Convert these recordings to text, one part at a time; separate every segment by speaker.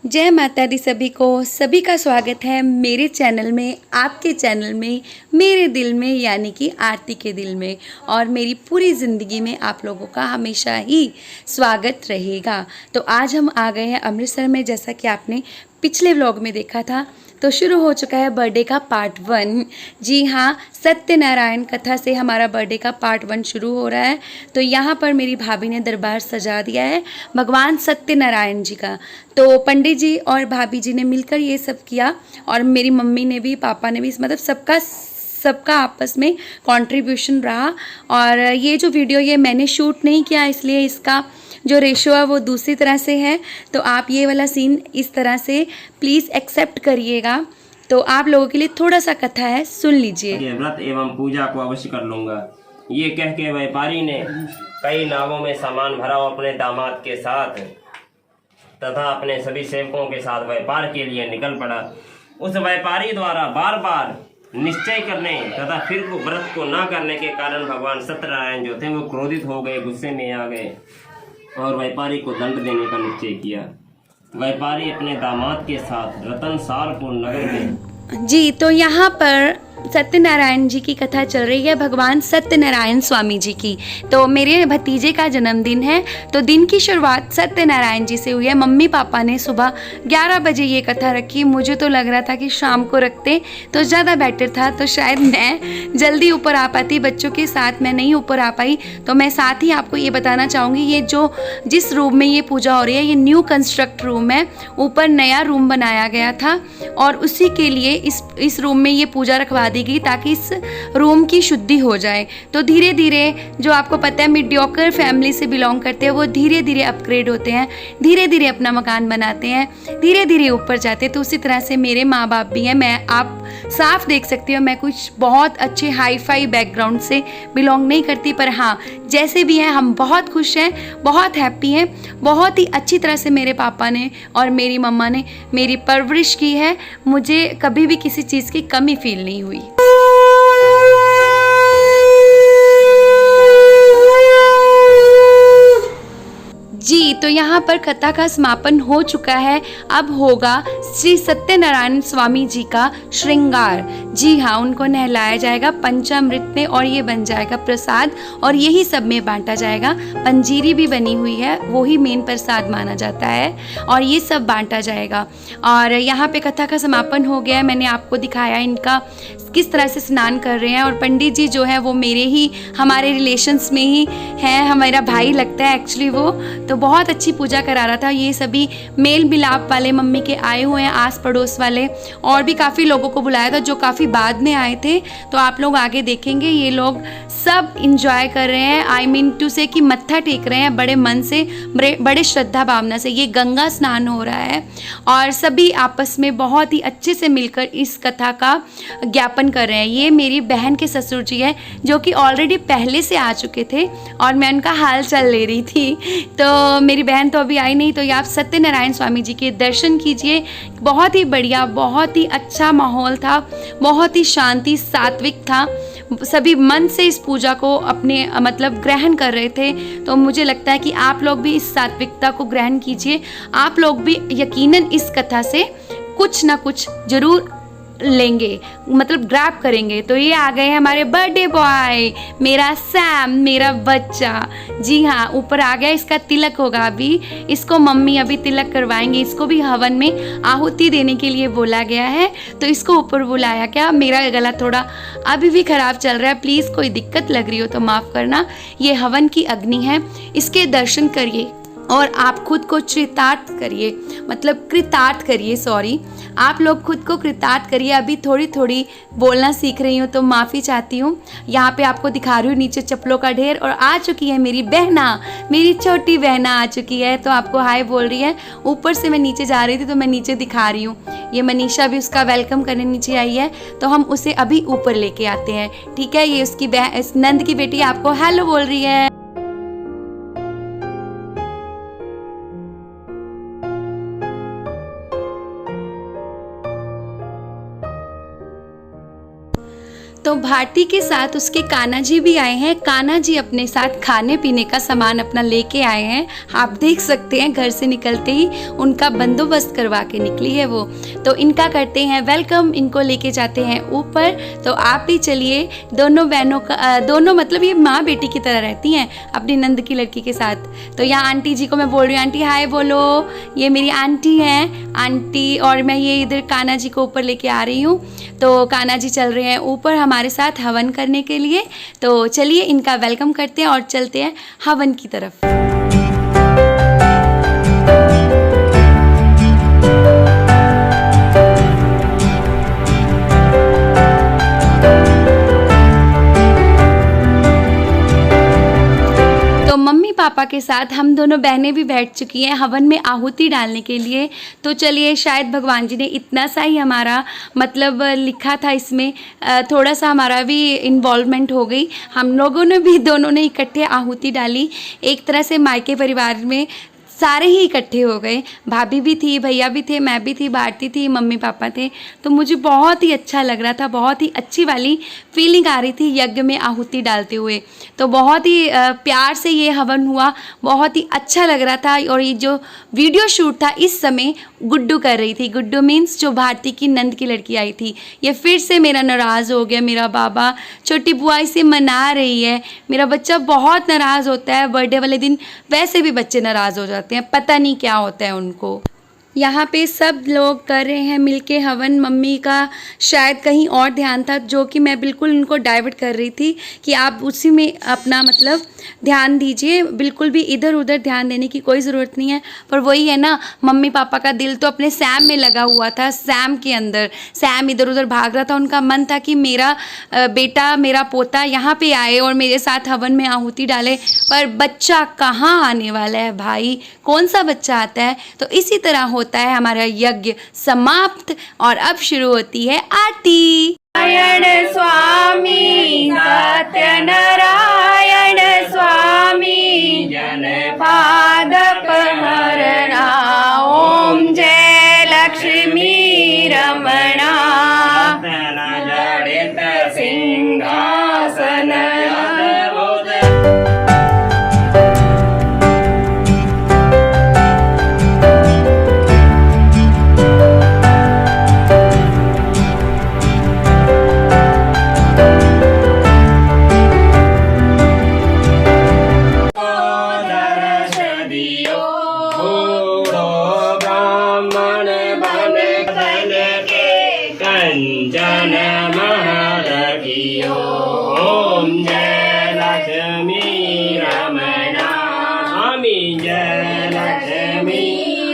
Speaker 1: जय माता दी सभी का स्वागत है मेरे चैनल में, आपके चैनल में, मेरे दिल में यानी कि आरती के दिल में। और मेरी पूरी ज़िंदगी में आप लोगों का हमेशा ही स्वागत रहेगा। तो आज हम आ गए हैं अमृतसर में, जैसा कि आपने पिछले व्लॉग में देखा था। तो शुरू हो चुका है बर्थडे का पार्ट 1। जी हाँ, सत्यनारायण कथा से हमारा बर्थडे का पार्ट 1 शुरू हो रहा है। तो यहाँ पर मेरी भाभी ने दरबार सजा दिया है भगवान सत्यनारायण जी का। तो पंडित जी और भाभी जी ने मिलकर ये सब किया, और मेरी मम्मी ने भी, पापा ने भी, मतलब सबका आपस में कंट्रीब्यूशन रहा। और ये जो वीडियो ये मैंने शूट नहीं किया, इसलिए इसका जो रेशो है वो दूसरी तरह से है। तो आप ये वाला सीन इस तरह से प्लीज़ एक्सेप्ट करिएगा। तो आप लोगों के लिए थोड़ा सा कथा है, सुन लीजिए।
Speaker 2: ये व्रत एवं पूजा को अवश्य कर लूंगा, ये कह के व्यापारी ने कई नावों में सामान भरा और अपने दामाद के साथ तथा अपने सभी सेवकों के साथ व्यापार के लिए निकल पड़ा। उस व्यापारी द्वारा बार बार निश्चय करने तथा फिर व्रत को न करने के कारण भगवान सत्यनारायण जो थे वो क्रोधित हो गए, गुस्से में आ गए और व्यापारी को दंड देने का निश्चय किया। व्यापारी अपने दामाद के साथ रतनसालपुर नगर में।
Speaker 1: जी, तो यहाँ पर सत्यनारायण जी की कथा चल रही है, भगवान सत्यनारायण स्वामी जी की। तो मेरे भतीजे का जन्मदिन है, तो दिन की शुरुआत सत्यनारायण जी से हुई है। मम्मी पापा ने सुबह 11 बजे ये कथा रखी। मुझे तो लग रहा था कि शाम को रखते तो ज़्यादा बेटर था, तो शायद मैं जल्दी ऊपर आ पाती। बच्चों के साथ मैं नहीं ऊपर आ पाई। तो मैं साथ ही आपको ये बताना चाहूँगी, ये जिस रूम में ये पूजा हो रही है, ये न्यू कंस्ट्रक्ट रूम है। ऊपर नया रूम बनाया गया था और उसी के लिए इस रूम में ये पूजा रखवा दी गई ताकि इस रूम की शुद्धि हो जाए। तो धीरे धीरे, जो आपको पता है मीडियोकर फैमिली से बिलोंग करते हैं, वो धीरे धीरे अपग्रेड होते हैं, धीरे धीरे अपना मकान बनाते हैं, धीरे धीरे ऊपर जाते हैं। तो उसी तरह से मेरे माँ बाप भी हैं। आप साफ देख सकती हो, मैं कुछ बहुत अच्छे हाई फाई बैकग्राउंड से बिलोंग नहीं करती, पर हाँ, जैसे भी हैं हम बहुत खुश हैं, बहुत हैप्पी हैं। बहुत ही अच्छी तरह से मेरे पापा ने और मेरी मम्मा ने मेरी परवरिश की है। मुझे कभी भी किसी चीज़ की कमी फील नहीं हुई। जी, तो यहाँ पर कथा का समापन हो चुका है। अब होगा श्री सत्यनारायण स्वामी जी का श्रृंगार। जी हाँ, उनको नहलाया जाएगा पंचामृत में और ये बन जाएगा प्रसाद, और यही सब में बांटा जाएगा। पंजीरी भी बनी हुई है, वो ही मेन प्रसाद माना जाता है, और ये सब बांटा जाएगा। और यहाँ पे कथा का समापन हो गया है। मैंने आपको दिखाया इनका किस तरह से स्नान कर रहे हैं। और पंडित जी जो है वो हमारे रिलेशंस में ही हैं, हमारा भाई लगता है एक्चुअली वो। तो बहुत अच्छी पूजा करा रहा था। ये सभी मेल मिलाप वाले मम्मी के आए हुए हैं, आस पड़ोस वाले, और भी काफ़ी लोगों को बुलाया था जो काफ़ी बाद में आए थे। तो आप लोग आगे देखेंगे, ये लोग सब इंजॉय कर रहे हैं। आई मीन टू से कि मत्था टेक रहे हैं बड़े मन से, बड़े श्रद्धा भावना से। ये गंगा स्नान हो रहा है और सभी आपस में बहुत ही अच्छे से मिलकर इस कथा का ज्ञापन कर रहे हैं। ये मेरी बहन के ससुर जी है, जो कि ऑलरेडी पहले से आ चुके थे और मैं उनका हाल चाल ले रही थी। तो मेरी बहन तो अभी आई नहीं। तो ये आप सत्यनारायण स्वामी जी के दर्शन कीजिए। बहुत ही बढ़िया, बहुत ही अच्छा माहौल था, बहुत ही शांति, सात्विक था। सभी मन से इस पूजा को अपने मतलब ग्रहण कर रहे थे। तो मुझे लगता है कि आप लोग भी इस सात्विकता को ग्रहण कीजिए। आप लोग भी यकीनन इस कथा से कुछ ना कुछ जरूर लेंगे, मतलब ग्रैब करेंगे। तो ये आ गए हमारे बर्थडे बॉय, मेरा सैम, मेरा बच्चा। जी हाँ, ऊपर आ गया। इसका तिलक होगा अभी, इसको मम्मी अभी तिलक करवाएंगे। इसको भी हवन में आहुति देने के लिए बोला गया है, तो इसको ऊपर बुलाया गया। मेरा गला थोड़ा अभी भी खराब चल रहा है, प्लीज़ कोई दिक्कत लग रही हो तो माफ़ करना। ये हवन की अग्नि है, इसके दर्शन करिए और आप खुद को कृतार्थ करिए, मतलब कृतार्थ करिए, सॉरी, आप लोग खुद को कृतार्थ करिए। अभी थोड़ी थोड़ी बोलना सीख रही हूँ तो माफ़ी चाहती हूँ। यहाँ पे आपको दिखा रही हूँ नीचे चप्पलों का ढेर, और आ चुकी है मेरी बहना, मेरी छोटी बहना आ चुकी है, तो आपको हाय बोल रही है। ऊपर से मैं नीचे जा रही थी तो मैं नीचे दिखा रही हूँ। ये मनीषा भी उसका वेलकम करने नीचे आई है, तो हम उसे अभी ऊपर लेके आते हैं, ठीक है। ये उसकी नंद की बेटी आपको हेलो बोल रही है। तो भारती के साथ उसके कान्हा जी भी आए हैं। कान्हा जी अपने साथ खाने पीने का सामान अपना लेके आए हैं। आप देख सकते हैं घर से निकलते ही उनका बंदोबस्त करवा के निकली है वो। तो इनका करते हैं वेलकम, इनको लेके जाते हैं ऊपर। तो आप भी चलिए, दोनों बहनों का दोनों मतलब ये माँ बेटी की तरह रहती हैं अपनी नंद की लड़की के साथ। तो यहाँ आंटी जी को मैं बोल रही हूँ, आंटी हाय बोलो, ये मेरी आंटी हैं आंटी, और मैं ये इधर कान्हा जी को ऊपर लेके आ रही हूँ। तो कान्हा जी चल रहे हैं ऊपर हमारे साथ हवन करने के लिए। तो चलिए इनका वेलकम करते हैं और चलते हैं हवन की तरफ। मम्मी पापा के साथ हम दोनों बहनें भी बैठ चुकी हैं हवन में आहुति डालने के लिए। तो चलिए, शायद भगवान जी ने इतना सा ही हमारा मतलब लिखा था, इसमें थोड़ा सा हमारा भी इन्वॉल्वमेंट हो गई। हम लोगों ने भी दोनों ने इकट्ठे आहुति डाली। एक तरह से मायके परिवार में सारे ही इकट्ठे हो गए, भाभी भी थी, भैया भी थे, मैं भी थी, भारती थी, मम्मी पापा थे। तो मुझे बहुत ही अच्छा लग रहा था, बहुत ही अच्छी वाली फीलिंग आ रही थी यज्ञ में आहुति डालते हुए। तो बहुत ही प्यार से ये हवन हुआ, बहुत ही अच्छा लग रहा था। और ये जो वीडियो शूट था इस समय गुड्डू कर रही थी। गुड्डू मीन्स जो भारती की नंद की लड़की आई थी। ये फिर से मेरा नाराज़ हो गया, मेरा बाबा छोटी बुआ इसे मना रही है। मेरा बच्चा बहुत नाराज़ होता है बर्थडे वाले दिन, वैसे भी बच्चे नाराज़ हो जाते हैं, पता नहीं क्या होता है उनको। यहाँ पे सब लोग कर रहे हैं मिलके हवन। मम्मी का शायद कहीं और ध्यान था, जो कि मैं बिल्कुल उनको डाइवर्ट कर रही थी कि आप उसी में अपना मतलब ध्यान दीजिए, बिल्कुल भी इधर उधर ध्यान देने की कोई ज़रूरत नहीं है। पर वही है ना, मम्मी पापा का दिल तो अपने सैम में लगा हुआ था, सैम के अंदर। सैम इधर उधर भाग रहा था, उनका मन था कि मेरा बेटा, मेरा पोता यहाँ पे आए और मेरे साथ हवन में आहुति डाले। पर बच्चा कहाँ आने वाला है भाई, कौन सा बच्चा आता है। तो इसी तरह होता है हमारा यज्ञ समाप्त, और अब शुरू होती है आरती। नारायण स्वामी सत्यनारायण स्वामी जन पादप हरणा, ओम जय लक्ष्मी रमणा जड़ित सिंहासन।
Speaker 2: कंचन महारगियो, ओम जय लक्ष्मी रमणा, स्वामी जय लक्ष्मी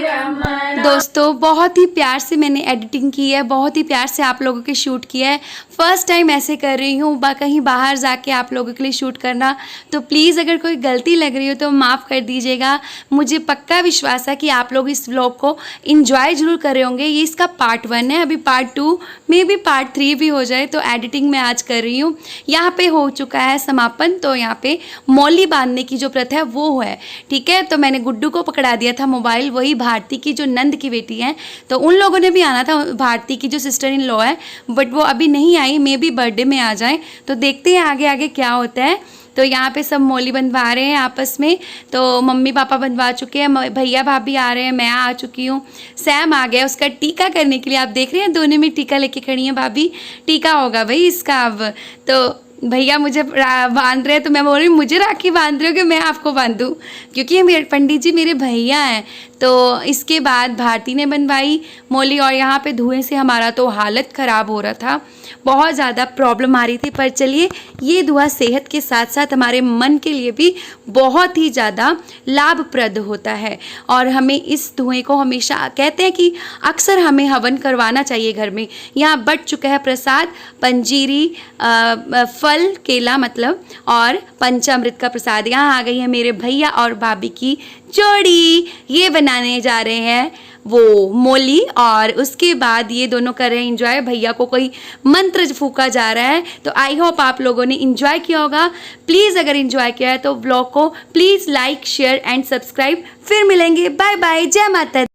Speaker 2: रमणा।
Speaker 1: दोस्तों बहुत ही प्यार से मैंने एडिटिंग की है, बहुत ही प्यार से आप लोगों के शूट किया है। फ़र्स्ट टाइम ऐसे कर रही हूँ, कहीं बाहर जाके आप लोगों के लिए शूट करना। तो प्लीज़ अगर कोई गलती लग रही हो तो माफ़ कर दीजिएगा। मुझे पक्का विश्वास है कि आप लोग इस व्लॉग को इन्जॉय ज़रूर कर रहे होंगे। ये इसका पार्ट 1 है, अभी पार्ट 2 में भी पार्ट 3 भी हो जाए, तो एडिटिंग मैं आज कर रही हूँ। यहाँ पे हो चुका है समापन। तो यहाँ पे मौली बांधने की जो प्रथा है वो है, ठीक है। तो मैंने गुड्डू को पकड़ा दिया था मोबाइल, वही भारती की जो नंद की बेटी है। तो उन लोगों ने भी आना था, भारती की जो सिस्टर इन लॉ है, बट वो अभी नहीं आई, मे बी बर्थडे में आ जाए। तो देखते हैं आगे आगे क्या होता है। तो यहाँ पे सब मौली बंधवा रहे हैं आपस में। तो मम्मी पापा बंधवा चुके हैं, भैया भाभी आ रहे हैं, मैं आ चुकी हूँ, सैम आ गया उसका टीका करने के लिए। आप देख रहे हैं दोनों में टीका लेके खड़ी हैं भाभी, टीका होगा भाई इसका अब। तो भैया मुझे बांध रहे हैं, तो मैं बोल रही हूँ मुझे राखी बांध रहे हो कि मैं आपको बांधूँ, क्योंकि मेरे पंडित जी मेरे भैया हैं। तो इसके बाद भारती ने बनवाई मौली, और यहाँ पे धुएं से हमारा तो हालत ख़राब हो रहा था, बहुत ज़्यादा प्रॉब्लम आ रही थी। पर चलिए, ये धुआं सेहत के साथ साथ हमारे मन के लिए भी बहुत ही ज़्यादा लाभप्रद होता है। और हमें इस धुएं को हमेशा कहते हैं कि अक्सर हमें हवन करवाना चाहिए घर में। यहाँ बट चुका है प्रसाद, पंजीरी, फल, केला मतलब, और पंचामृत का प्रसाद। यहाँ आ गई है मेरे भैया और भाभी की जोड़ी, ये बनाने जा रहे हैं वो मौली, और उसके बाद ये दोनों कर रहे हैं इंजॉय। भैया को कोई मंत्र फूका जा रहा है। तो आई होप आप लोगों ने इंजॉय किया होगा। प्लीज़ अगर इंजॉय किया है तो ब्लॉग को please like, share and subscribe. फिर मिलेंगे, बाय बाय, जय माता दी।